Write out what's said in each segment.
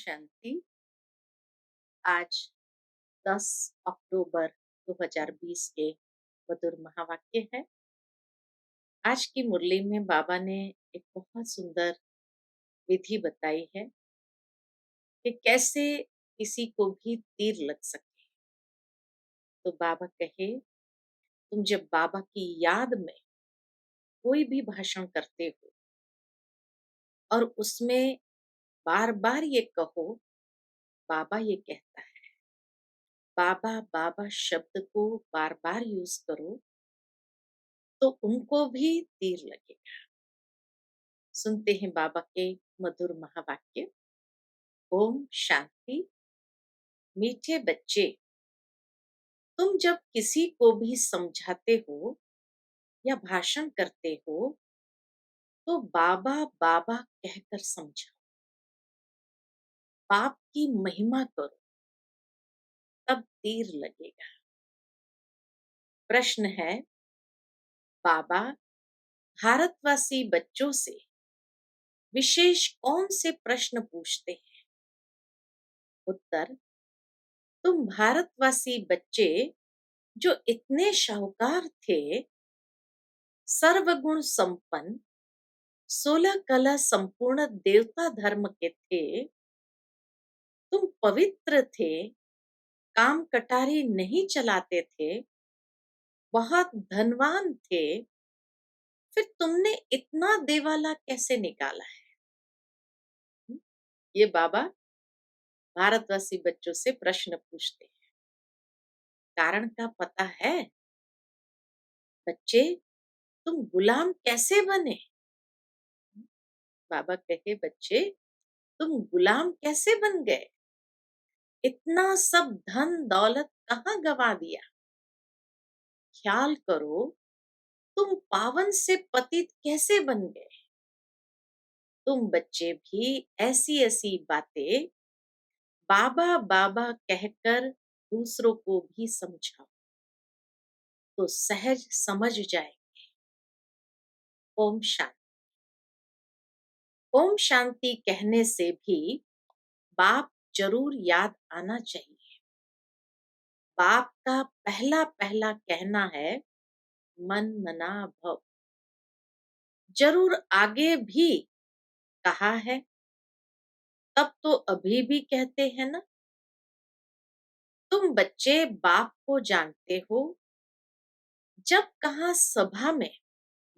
शांति। आज 10 अक्टूबर 2020 के मधुर महावाक्य है। आज की मुरली में बाबा ने एक बहुत सुंदर विधि बताई है कि कैसे किसी को भी तीर लग सके। तो बाबा कहे, तुम जब बाबा की याद में कोई भी भाषण करते हो और उसमें बार बार ये कहो, बाबा ये कहता है, बाबा बाबा शब्द को बार बार यूज करो, तो उनको भी तीर लगेगा। सुनते हैं बाबा के मधुर महावाक्य। ओम शांति। मीठे बच्चे, तुम जब किसी को भी समझाते हो या भाषण करते हो तो बाबा बाबा कहकर समझाओ, बाप की महिमा करो, तब तीर लगेगा। प्रश्न है, बाबा भारतवासी बच्चों से विशेष कौन से प्रश्न पूछते हैं? उत्तर, तुम भारतवासी बच्चे जो इतने शाहूकार थे, सर्वगुण संपन्न, 16 कला संपूर्ण देवता धर्म के थे, तुम पवित्र थे, काम कटारी नहीं चलाते थे, बहुत धनवान थे, फिर तुमने इतना देवाला कैसे निकाला है? ये बाबा भारतवासी बच्चों से प्रश्न पूछते हैं। कारण का पता है? बच्चे, तुम गुलाम कैसे बने? बाबा कहे, बच्चे तुम गुलाम कैसे बन गए? इतना सब धन दौलत कहाँ गवा दिया? ख्याल करो, तुम पावन से पतित कैसे बन गए? तुम बच्चे भी ऐसी ऐसी बातें बाबा बाबा कहकर दूसरों को भी समझाओ, तो सहज समझ जाए। ओम शांति। ओम शांति कहने से भी बाप जरूर याद आना चाहिए। बाप का पहला पहला कहना है, मन मना भव। जरूर आगे भी कहा है, तब तो अभी भी कहते हैं ना। तुम बच्चे बाप को जानते हो। जब कहाँ सभा में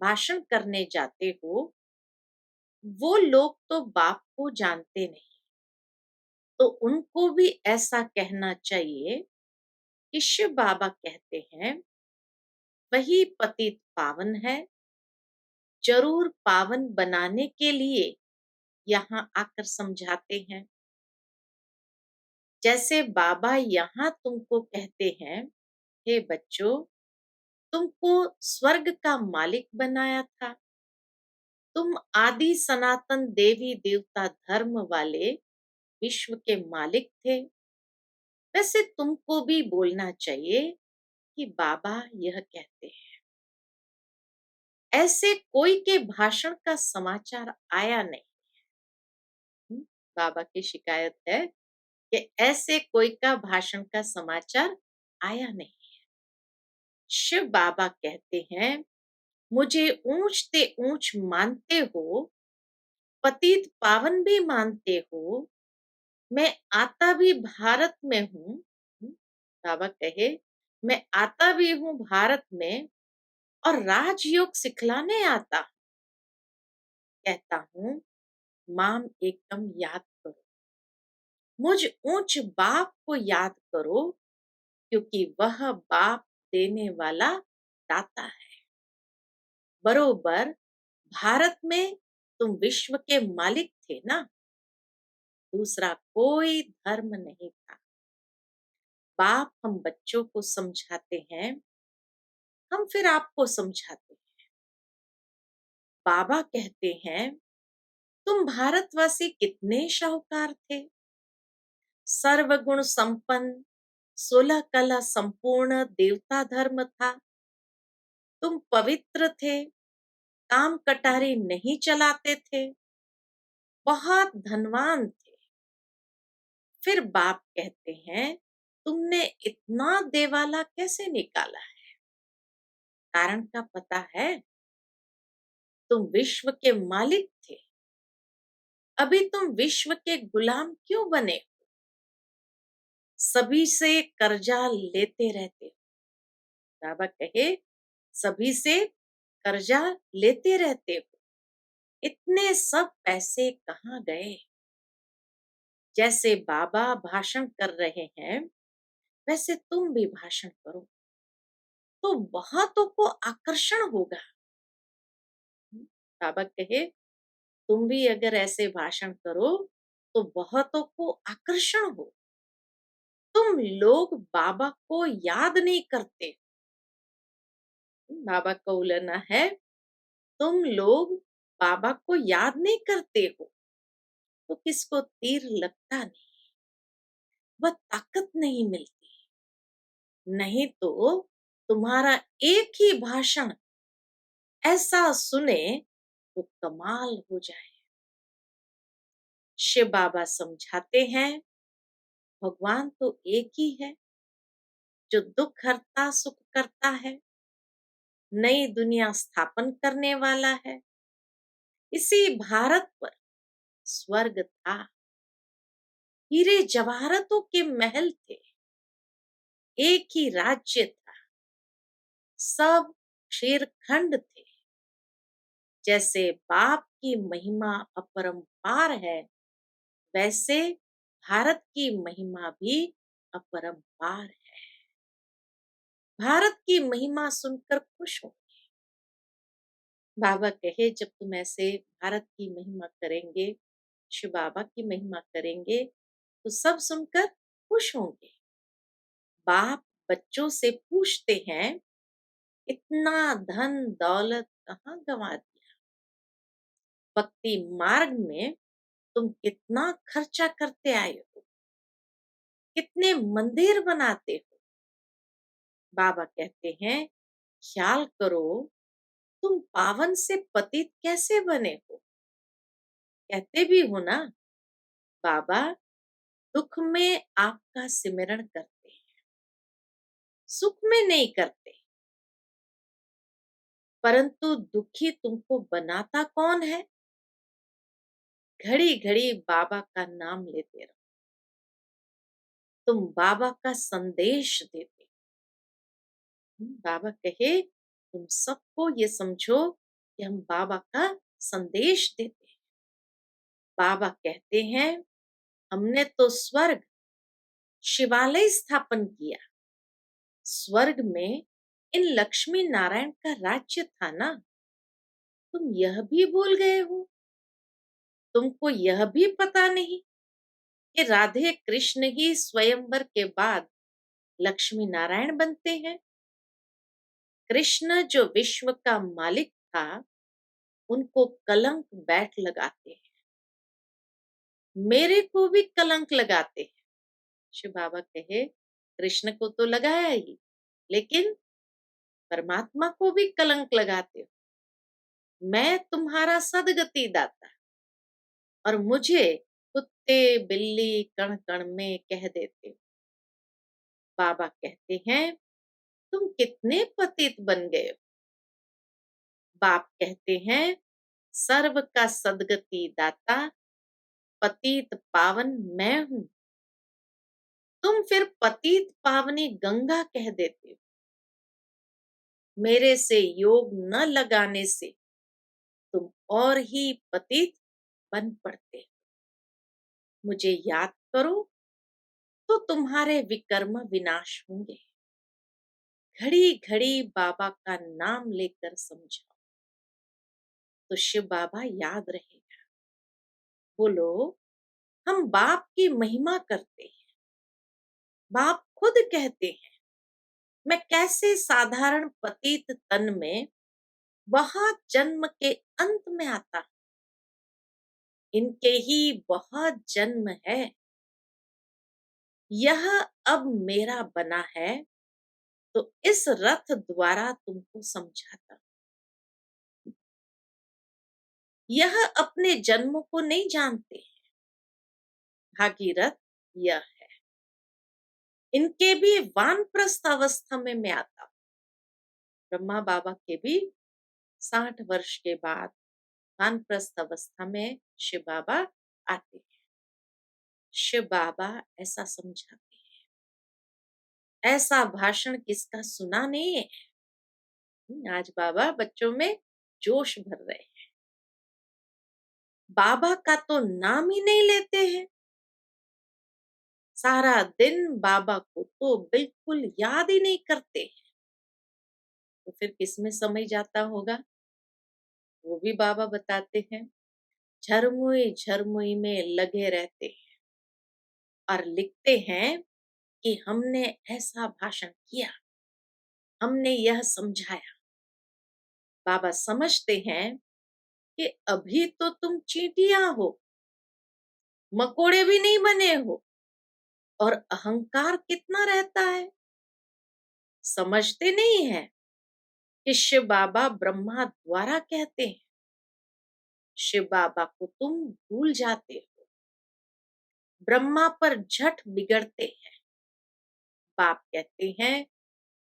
भाषण करने जाते हो, वो लोग तो बाप को जानते नहीं, तो उनको भी ऐसा कहना चाहिए कि शिव बाबा कहते हैं, वही पतित पावन है, जरूर पावन बनाने के लिए यहाँ आकर समझाते हैं। जैसे बाबा यहाँ तुमको कहते हैं, हे बच्चों, तुमको स्वर्ग का मालिक बनाया था, तुम आदि सनातन देवी देवता धर्म वाले विश्व के मालिक थे। वैसे तुमको भी बोलना चाहिए कि बाबा यह कहते हैं। ऐसे कोई के भाषण का समाचार आया नहीं। बाबा की शिकायत है कि ऐसे कोई का भाषण का समाचार आया नहीं। शिव बाबा कहते हैं, मुझे ऊंच ते ऊंच मानते हो, पतित पावन भी मानते हो, मैं आता भी भारत में हूँ। बाबा कहे, मैं आता भी हूँ भारत में और राजयोग सिखलाने आता। कहता हूँ, माम एकदम याद करो, मुझ ऊंच बाप को याद करो, क्योंकि वह बाप देने वाला दाता है। बरोबर भारत में तुम विश्व के मालिक थे ना, दूसरा कोई धर्म नहीं था। बाप हम बच्चों को समझाते हैं, हम फिर आपको समझाते हैं। बाबा कहते हैं, तुम भारतवासी कितने शाहूकार थे, सर्वगुण संपन्न, 16 कला संपूर्ण देवता धर्म था, तुम पवित्र थे, काम कटारी नहीं चलाते थे, बहुत धनवान थे, फिर बाप कहते हैं, तुमने इतना देवाला कैसे निकाला है? कारण का पता है? तुम विश्व के मालिक थे, अभी तुम विश्व के गुलाम क्यों बने? सभी से कर्जा लेते रहते हो। बाबा कहे, सभी से कर्जा लेते रहते हो, इतने सब पैसे कहाँ गए? जैसे बाबा भाषण कर रहे हैं, वैसे तुम भी भाषण करो, तो बहुतों को आकर्षण होगा। बाबा कहे, तुम भी अगर ऐसे भाषण करो तो बहुतों को आकर्षण हो। तुम लोग बाबा को याद नहीं करते। बाबा का उलना है, तुम लोग बाबा को याद नहीं करते हो, तो किसको तीर लगता नहीं, वह ताकत नहीं मिलती। नहीं तो तुम्हारा एक ही भाषण ऐसा सुने तो कमाल हो जाए। शिव बाबा समझाते हैं, भगवान तो एक ही है, जो दुख हरता सुख करता है, नई दुनिया स्थापन करने वाला है। इसी भारत पर स्वर्ग था, हीरे जवाहरतों के महल थे, एक ही राज्य था, सब शेरखंड थे। जैसे बाप की महिमा अपरंपार है, वैसे भारत की महिमा भी अपरंपार है। भारत की महिमा सुनकर खुश हो। बाबा कहे, जब तुम ऐसे भारत की महिमा करेंगे, शिव बाबा की महिमा करेंगे, तो सब सुनकर खुश होंगे। बाप बच्चों से पूछते हैं, इतना धन दौलत कहाँ गंवा दिया? भक्ति मार्ग में तुम कितना खर्चा करते आए हो, कितने मंदिर बनाते हो? बाबा कहते हैं, ख्याल करो, तुम पावन से पतित कैसे बने हो? कहते भी हो ना, बाबा दुख में आपका सिमरण करते हैं, सुख में नहीं करते। परंतु दुखी तुमको बनाता कौन है? घड़ी घड़ी बाबा का नाम लेते रहो, तुम बाबा का संदेश देते हो। बाबा कहे, तुम सबको ये समझो कि हम बाबा का संदेश देते हैं। बाबा कहते हैं, हमने तो स्वर्ग शिवालय स्थापन किया, स्वर्ग में इन लक्ष्मी नारायण का राज्य था ना, तुम यह भी भूल गए हो? तुमको यह भी पता नहीं कि राधे कृष्ण ही स्वयंवर के बाद लक्ष्मी नारायण बनते हैं? कृष्ण जो विश्व का मालिक था, उनको कलंक बैठ लगाते हैं, मेरे को भी कलंक लगाते हैं। शिव बाबा कहे, कृष्ण को तो लगाया ही, लेकिन परमात्मा को भी कलंक लगाते हो। मैं तुम्हारा सदगति दाता, और मुझे कुत्ते बिल्ली कण कण में कह देते हो। बाबा कहते हैं, तुम कितने पतित बन गए हो? बाप कहते हैं, सर्व का सदगति दाता पतित पावन मैं हूं। तुम फिर पतित पावनी गंगा कह देते हो। मेरे से योग न लगाने से तुम और ही पतित बन पड़ते हो। मुझे याद करो तो तुम्हारे विकर्म विनाश होंगे। घड़ी घड़ी बाबा का नाम लेकर समझाओ, तो शिव बाबा याद रहेगा। बोलो, हम बाप की महिमा करते हैं। बाप खुद कहते हैं, मैं कैसे साधारण पतित तन में बहुत जन्म के अंत में आता, इनके ही बहुत जन्म है, यह अब मेरा बना है, तो इस रथ द्वारा तुमको समझाता। यह अपने जन्मों को नहीं जानते। भागीरथ यह है। इनके भी वानप्रस्थ अवस्था में मैं आता हूँ। ब्रह्मा बाबा के भी 60 वर्ष के बाद वानप्रस्थ अवस्था में शिव बाबा आते हैं। शिव बाबा ऐसा समझाते हैं, ऐसा भाषण किसका सुना नहीं है। आज बाबा बच्चों में जोश भर रहे हैं। बाबा का तो नाम ही नहीं लेते हैं। सारा दिन बाबा को तो बिल्कुल याद ही नहीं करते हैं। तो फिर किसमें समय जाता होगा? वो भी बाबा बताते हैं। झरमुई झरमुई में लगे रहते हैं और लिखते हैं कि हमने ऐसा भाषण किया, हमने यह समझाया। बाबा समझते हैं कि अभी तो तुम चींटियां हो, मकोड़े भी नहीं बने हो, और अहंकार कितना रहता है। समझते नहीं है कि शिव बाबा ब्रह्मा द्वारा कहते हैं। शिव बाबा को तुम भूल जाते हो, ब्रह्मा पर झट बिगड़ते हैं। बाप कहते हैं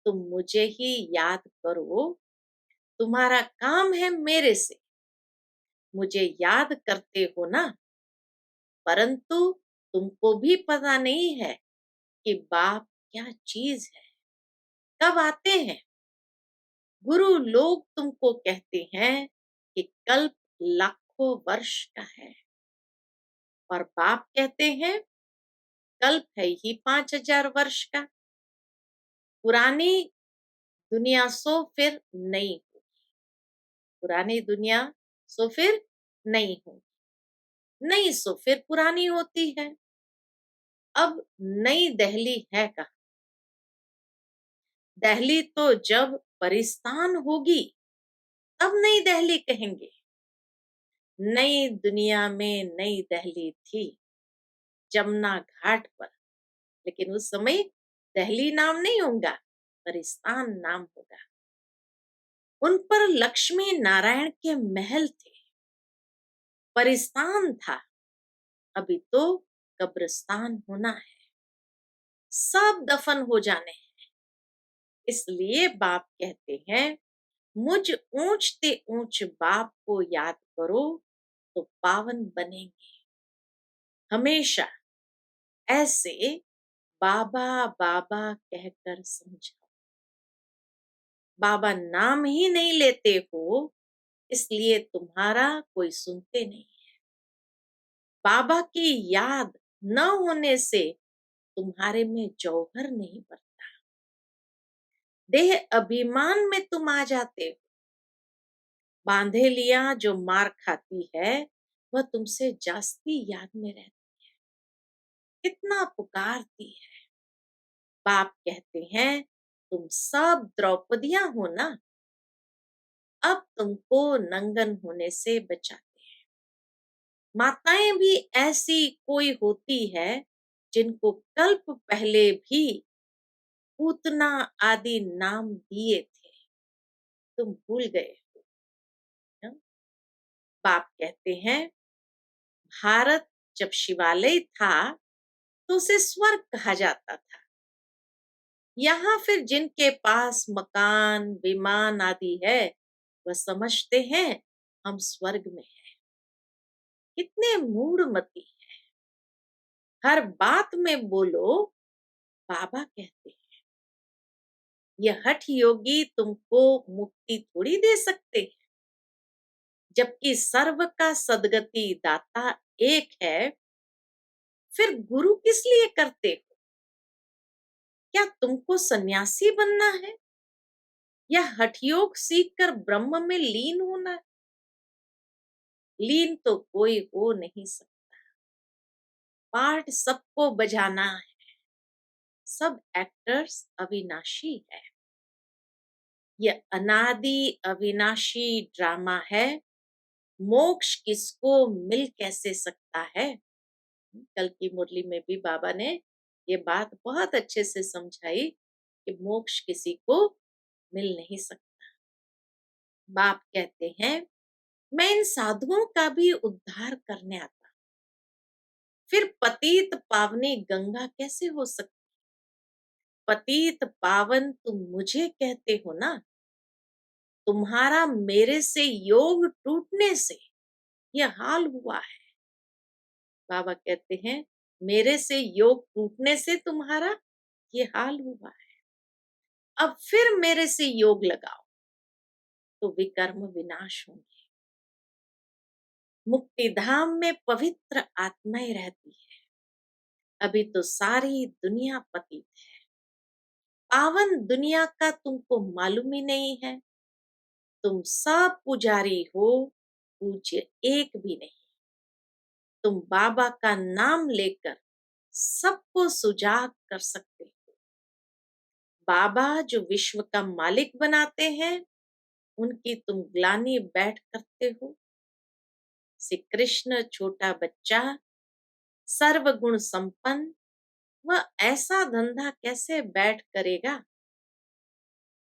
तुम मुझे ही याद करो, तुम्हारा काम है मेरे से, मुझे याद करते हो ना। परंतु तुमको भी पता नहीं है कि बाप क्या चीज है, कब आते हैं। गुरु लोग तुमको कहते हैं कि कल्प लाखों वर्ष का है, और बाप कहते हैं कल्प है ही 5000 वर्ष का। पुरानी दुनिया सो फिर नई हो, पुरानी दुनिया सो फिर नई हो, नई सो फिर पुरानी होती है। अब नई दिल्ली है कहाँ? दिल्ली तो जब परिस्तान होगी तब नई दिल्ली कहेंगे। नई दुनिया में नई दिल्ली थी जमुना घाट पर, लेकिन उस समय दिल्ली नाम नहीं होगा, परिस्तान नाम होगा। उन पर लक्ष्मी नारायण के महल थे, परिस्तान था। अभी तो कब्रिस्तान होना है, सब दफन हो जाने हैं। इसलिए बाप कहते हैं मुझ ऊंचते ऊंच बाप को याद करो तो पावन बनेंगे। हमेशा ऐसे बाबा बाबा कहकर समझाओ। बाबा नाम ही नहीं लेते हो, इसलिए तुम्हारा कोई सुनते नहीं। बाबा की याद न होने से तुम्हारे में जौहर नहीं बढ़ता। देह अभिमान में तुम आ जाते हो। बांधेलिया जो मार खाती है वह तुमसे जास्ती याद में रहती, कितना पुकारती है। बाप कहते हैं तुम सब द्रौपदियां हो ना, अब तुमको नंगन होने से बचाते हैं। माताएं भी ऐसी कोई होती है जिनको कल्प पहले भी पूतना आदि नाम दिए थे, तुम भूल गए हो ना? बाप कहते हैं भारत जब शिवालय था तो उसे स्वर्ग कहा जाता था। यहाँ फिर जिनके पास मकान विमान आदि है वह समझते हैं हम स्वर्ग में हैं। कितने मूढ़मती है, हर बात में बोलो बाबा कहते हैं। यह हठ योगी तुमको मुक्ति थोड़ी दे सकते हैं, जबकि सर्व का सदगति दाता एक है। फिर गुरु किस लिए करते हो? क्या तुमको सन्यासी बनना है या हठयोग सीख कर ब्रह्म में लीन होना है? लीन तो कोई हो नहीं सकता, पार्ट सबको बजाना है। सब एक्टर्स अविनाशी है। यह अनादि अविनाशी ड्रामा है। मोक्ष किसको मिल कैसे सकता है? कल की मुरली में भी बाबा ने ये बात बहुत अच्छे से समझाई कि मोक्ष किसी को मिल नहीं सकता। बाप कहते हैं मैं इन साधुओं का भी उद्धार करने आता हूं। फिर पतित पावनी गंगा कैसे हो सकती? पतित पावन तुम मुझे कहते हो ना, तुम्हारा मेरे से योग टूटने से यह हाल हुआ है। बाबा कहते हैं, मेरे से योग टूटने से तुम्हारा ये हाल हुआ है। अब फिर मेरे से योग लगाओ तो विकर्म विनाश होंगे। मुक्ति धाम में पवित्र आत्माएं रहती है। अभी तो सारी दुनिया पतित है। पावन दुनिया का तुमको मालूम ही नहीं है। तुम सब पुजारी हो, पूज्य एक भी नहीं। तुम बाबा का नाम लेकर सबको सुजाग कर सकते हो। बाबा जो विश्व का मालिक बनाते हैं, उनकी तुम ग्लानि बैठ करते हो। श्री कृष्ण छोटा बच्चा, सर्वगुण संपन्न, वह ऐसा धंधा कैसे बैठ करेगा?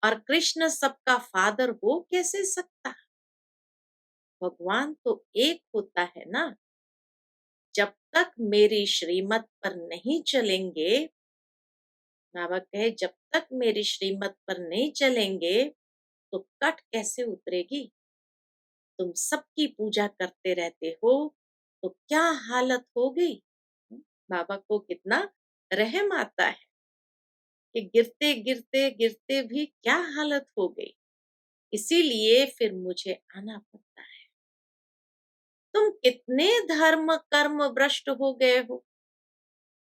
और कृष्ण सबका फादर हो कैसे सकता? भगवान तो एक होता है ना। जब तक मेरी श्रीमत पर नहीं चलेंगे, बाबा कहे, जब तक मेरी श्रीमत पर नहीं चलेंगे तो कट कैसे उतरेगी? तुम सबकी पूजा करते रहते हो तो क्या हालत हो गई? बाबा को कितना रहम आता है कि गिरते गिरते गिरते भी क्या हालत हो गई। इसीलिए फिर मुझे आना पड़ता है। तुम कितने धर्म कर्म भ्रष्ट हो गए हो,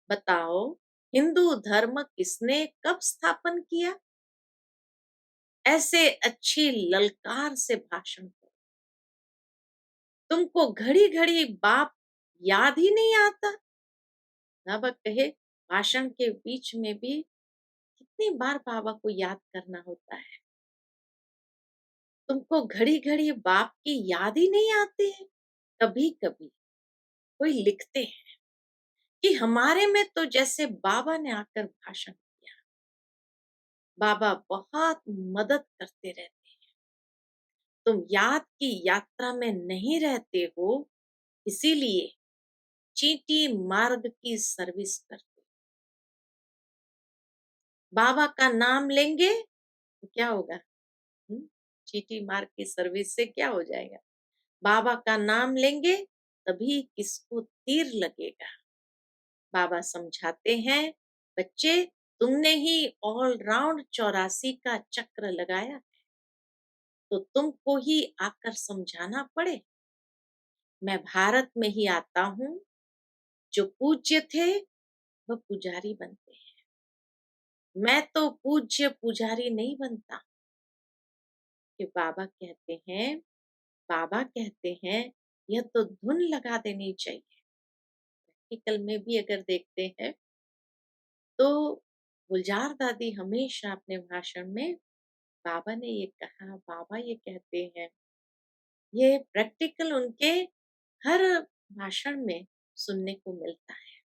बताओ। हिंदू धर्म किसने कब स्थापन किया? ऐसे अच्छी ललकार से भाषण करो। तुमको घड़ी घड़ी बाप याद ही नहीं आता। बाबा कहे, भाषण के बीच में भी कितनी बार बाबा को याद करना होता है। तुमको घड़ी घड़ी बाप की याद ही नहीं आती है। कभी कभी कोई लिखते हैं कि हमारे में तो जैसे बाबा ने आकर भाषण किया। बाबा बहुत मदद करते रहते हैं। तुम याद की यात्रा में नहीं रहते हो, इसीलिए चींटी मार्ग की सर्विस करते। बाबा का नाम लेंगे तो क्या होगा? चींटी मार्ग की सर्विस से क्या हो जाएगा? बाबा का नाम लेंगे तभी किसको तीर लगेगा। बाबा समझाते हैं, बच्चे, तुमने ही ऑल राउंड 84 का चक्र लगाया, तो तुमको ही आकर समझाना पड़े। मैं भारत में ही आता हूँ। जो पूज्य थे वह पुजारी बनते हैं। मैं तो पूज्य पुजारी नहीं बनता। कि बाबा कहते हैं, यह तो धुन लगा देनी चाहिए। प्रैक्टिकल में भी अगर देखते हैं तो गुलजार दादी हमेशा अपने भाषण में बाबा ने ये कहा, बाबा ये कहते हैं, ये प्रैक्टिकल उनके हर भाषण में सुनने को मिलता है।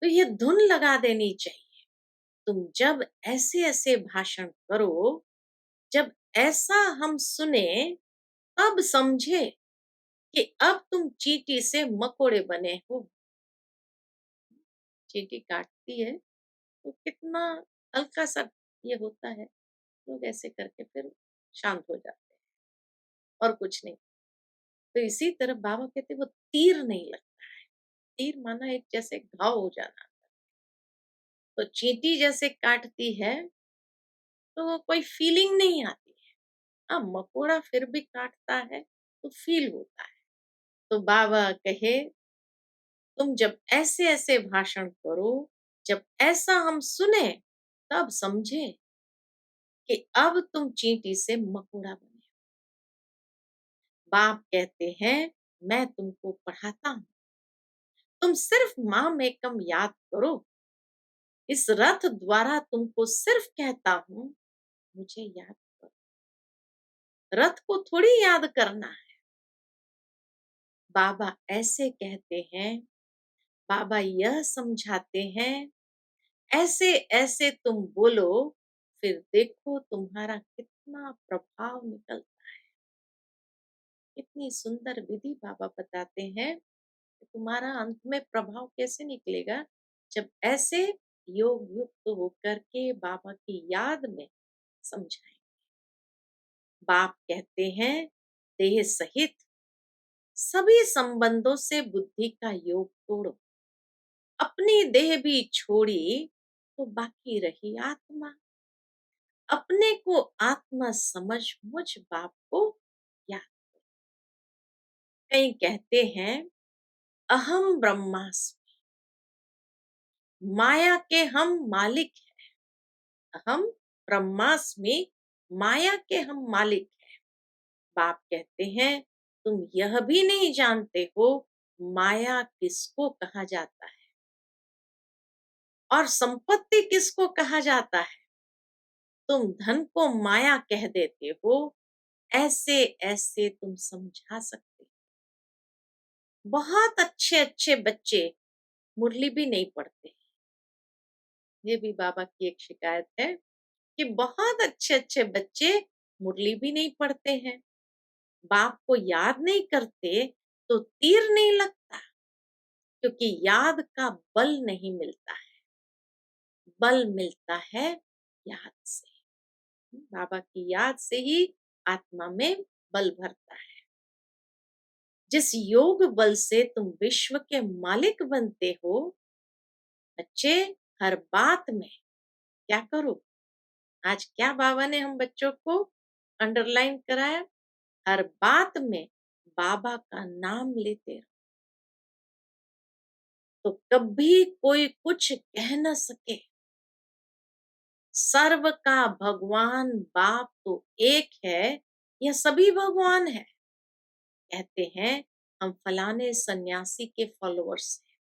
तो ये धुन लगा देनी चाहिए। तुम जब ऐसे ऐसे भाषण करो, जब ऐसा हम सुने, तब समझे कि अब तुम चींटी से मकोड़े बने हो। चींटी काटती है तो कितना हल्का सा ये होता है, लोग ऐसे करके फिर शांत हो जाते हैं और कुछ नहीं। तो इसी तरह बाबा कहते वो तीर नहीं लगता है। तीर माना एक जैसे घाव हो जाना। तो चींटी जैसे काटती है तो वो कोई फीलिंग नहीं आती है। हाँ, मकोड़ा फिर भी काटता है तो फील होता है। तो बाबा कहे, तुम जब ऐसे ऐसे भाषण करो, जब ऐसा हम सुने, तब समझे कि अब तुम चींटी से मकोड़ा बने। बाप कहते हैं, मैं तुमको पढ़ाता हूँ, तुम सिर्फ माम एकम याद करो। इस रथ द्वारा तुमको सिर्फ कहता हूँ, मुझे याद करो। रथ को थोड़ी याद करना है। बाबा ऐसे कहते हैं, बाबा यह समझाते हैं, ऐसे ऐसे तुम बोलो, फिर देखो तुम्हारा कितना प्रभाव निकलता है। कितनी सुंदर विधि बाबा बताते हैं। तुम्हारा अंत में प्रभाव कैसे निकलेगा जब ऐसे योग युक्त होकर के बाबा की याद में समझाएं। बाप कहते हैं देह सहित सभी संबंधों से बुद्धि का योग तोड़ो, अपनी देह भी छोड़ी तो बाकी रही आत्मा। अपने को आत्मा समझ मुझ बाप को याद। कई कहते हैं अहम ब्रह्मास्मि, माया के हम मालिक हैं। अहम ब्रह्मास्मि, माया के हम मालिक हैं। बाप कहते हैं तुम यह भी नहीं जानते हो माया किसको कहा जाता है और संपत्ति किसको कहा जाता है। तुम धन को माया कह देते हो, ऐसे ऐसे तुम समझा सकते हो। बहुत अच्छे अच्छे बच्चे मुरली भी नहीं पढ़ते। ये भी बाबा की एक शिकायत है कि बहुत अच्छे अच्छे बच्चे मुरली भी नहीं पढ़ते हैं, बाप को याद नहीं करते तो तीर नहीं लगता, क्योंकि याद का बल नहीं मिलता है, बल मिलता है याद से। बाबा की याद से ही आत्मा में बल भरता है। जिस योग बल से तुम विश्व के मालिक बनते हो, बच्चे हर बात में क्या करो, आज क्या बाबा ने हम बच्चों को अंडरलाइन कराया, हर बात में बाबा का नाम लेते रहो, तो कभी कोई कुछ कह न सके। सर्व का भगवान बाप तो एक है, यह सभी भगवान है। कहते हैं हम फलाने सन्यासी के फॉलोअर्स हैं।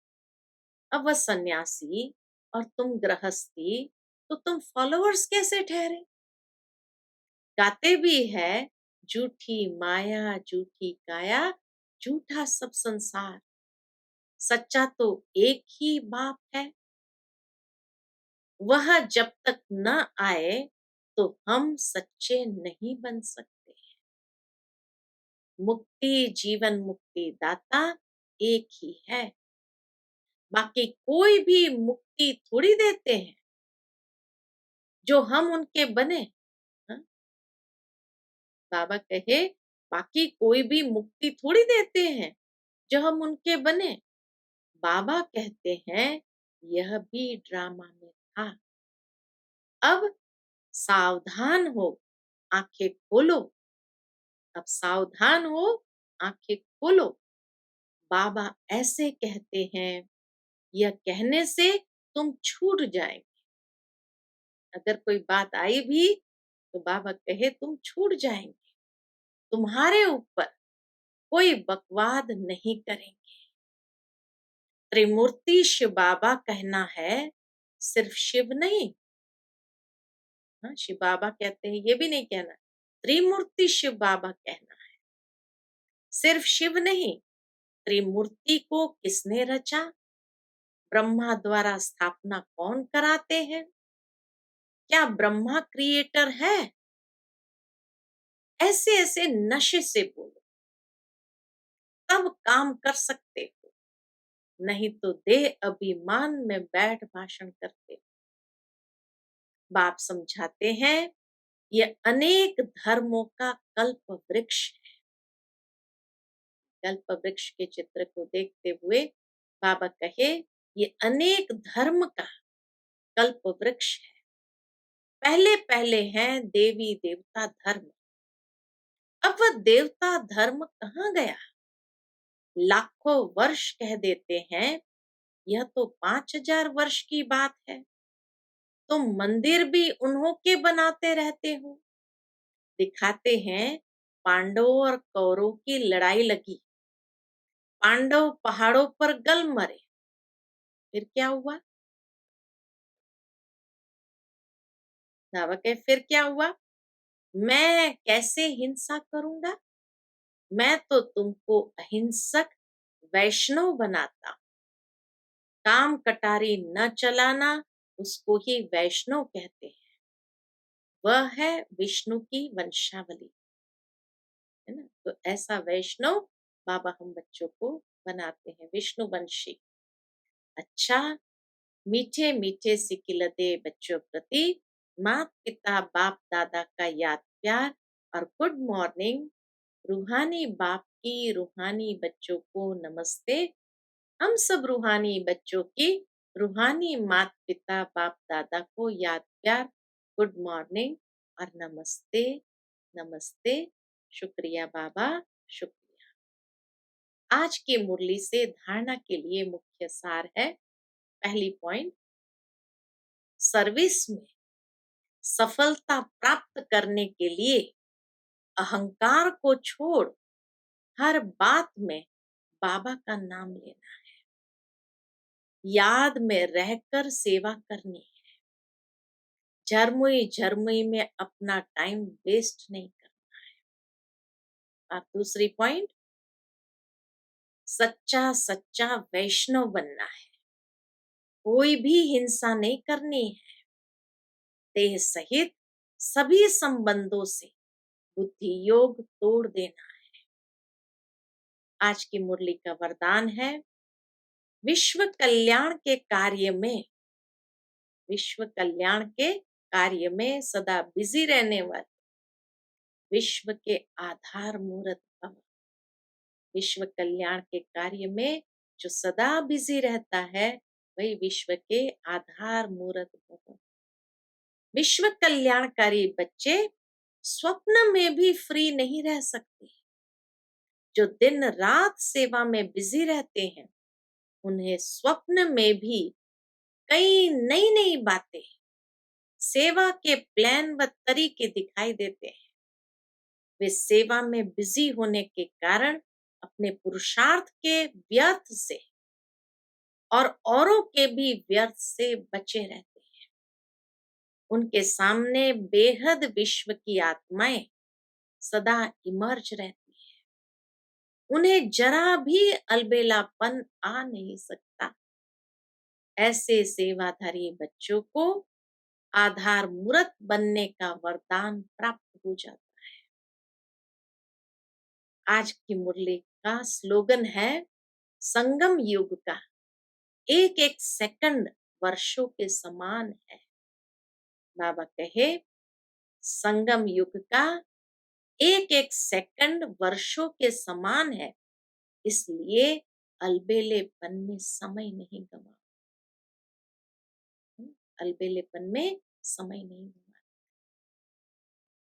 अब वह सन्यासी और तुम गृहस्थी, तो तुम फॉलोअर्स कैसे ठहरे। गाते भी है झूठी माया झूठी काया, झूठा सब संसार, सच्चा तो एक ही बाप है। वह जब तक न आए तो हम सच्चे नहीं बन सकते। मुक्ति जीवन मुक्ति दाता एक ही है, बाकी कोई भी मुक्ति थोड़ी देते हैं जो हम उनके बने। हाँ? बाबा कहे बाकी कोई भी मुक्ति थोड़ी देते हैं जो हम उनके बने। बाबा कहते हैं यह भी ड्रामा में था, अब सावधान हो, आंखें खोलो। अब सावधान हो, आंखें खोलो। बाबा ऐसे कहते हैं, यह कहने से तुम छूट जाएंगे। अगर कोई बात आई भी तो बाबा कहे तुम छूट जाएंगे, तुम्हारे ऊपर कोई बकवाद नहीं करेंगे। त्रिमूर्ति शिव बाबा कहना है, सिर्फ शिव नहीं। हाँ, शिव बाबा कहते हैं ये भी नहीं कहना, त्रिमूर्ति शिव बाबा कहना है। सिर्फ शिव नहीं, त्रिमूर्ति को किसने रचा, ब्रह्मा द्वारा स्थापना कौन कराते हैं, क्या ब्रह्मा क्रिएटर है। ऐसे ऐसे नशे से बोलो, तब काम कर सकते हो, नहीं तो देह अभिमान में बैठ भाषण करते हो। बाप समझाते हैं ये अनेक धर्मों का कल्प वृक्ष है। कल्प वृक्ष के चित्र को देखते हुए बाबा कहे ये अनेक धर्म का कल्प वृक्ष है। पहले पहले हैं देवी देवता धर्म, अब वह देवता धर्म कहाँ गया। लाखों वर्ष कह देते हैं, यह तो 5,000 वर्ष की बात है। तुम मंदिर भी उन्हों के बनाते रहते हो। दिखाते हैं पांडवों और कौरवों की लड़ाई लगी, पांडव पहाड़ों पर गल मरे, फिर क्या हुआ। धावक है फिर क्या हुआ, मैं कैसे हिंसा करूंगा, मैं तो तुमको अहिंसक वैष्णव बनाता हूं। काम कटारी न चलाना, उसको ही वैष्णव कहते हैं। वह है विष्णु की वंशावली, है ना। तो ऐसा वैष्णव बाबा हम बच्चों को बनाते हैं विष्णुवंशी। अच्छा, मीठे मीठे सिकिलते बच्चों प्रति माता पिता बाप दादा का याद प्यार और गुड मॉर्निंग। रूहानी बाप की रूहानी बच्चों को नमस्ते। हम सब रूहानी बच्चों की रूहानी माता पिता बाप दादा को याद प्यार, गुड मॉर्निंग और नमस्ते। नमस्ते। शुक्रिया बाबा, शुक्रिया। आज की मुरली से धारणा के लिए मुख्य सार है। पहली पॉइंट, सर्विस में सफलता प्राप्त करने के लिए अहंकार को छोड़ हर बात में बाबा का नाम लेना है, याद में रहकर सेवा करनी है, झरमुई झरमुई में अपना टाइम वेस्ट नहीं करना है। और दूसरी पॉइंट, सच्चा सच्चा वैष्णव बनना है, कोई भी हिंसा नहीं करनी है, देह सहित सभी संबंधों से बुद्धि योग तोड़ देना है। आज की मुरली का वरदान है, विश्व कल्याण के कार्य में, विश्व कल्याण के कार्य में सदा बिजी रहने वाले विश्व के आधार मूर्त भव। विश्व कल्याण के कार्य में जो सदा बिजी रहता है वही विश्व के आधार मूर्त भव। विश्व कल्याणकारी बच्चे स्वप्न में भी फ्री नहीं रह सकते। जो दिन रात सेवा में बिजी रहते हैं उन्हें स्वप्न में भी कई नई नई बातें, सेवा के प्लान व तरीके दिखाई देते हैं। वे सेवा में बिजी होने के कारण अपने पुरुषार्थ के व्यर्थ से और औरों के भी व्यर्थ से बचे रहते हैं। उनके सामने बेहद विश्व की आत्माएं सदा इमर्ज रहती है, उन्हें जरा भी अलबेलापन आ नहीं सकता। ऐसे सेवाधारी बच्चों को आधार मूर्त बनने का वरदान प्राप्त हो जाता है। आज की मुरली का स्लोगन है, संगम युग का एक एक सेकंड वर्षों के समान है। बाबा कहे, संगम युग का एक एक सेकंड वर्षों के समान है, इसलिए अलबेलेपन में समय नहीं गवा। अलबेलेपन में समय नहीं गवा।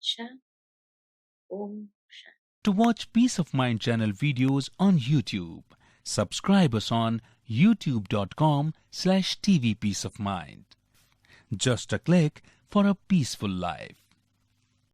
अच्छा, Om Shanti. To watch Peace of Mind channel videos on YouTube, subscribe us on youtube.com/tvpeaceofmind. Just a click for a peaceful life.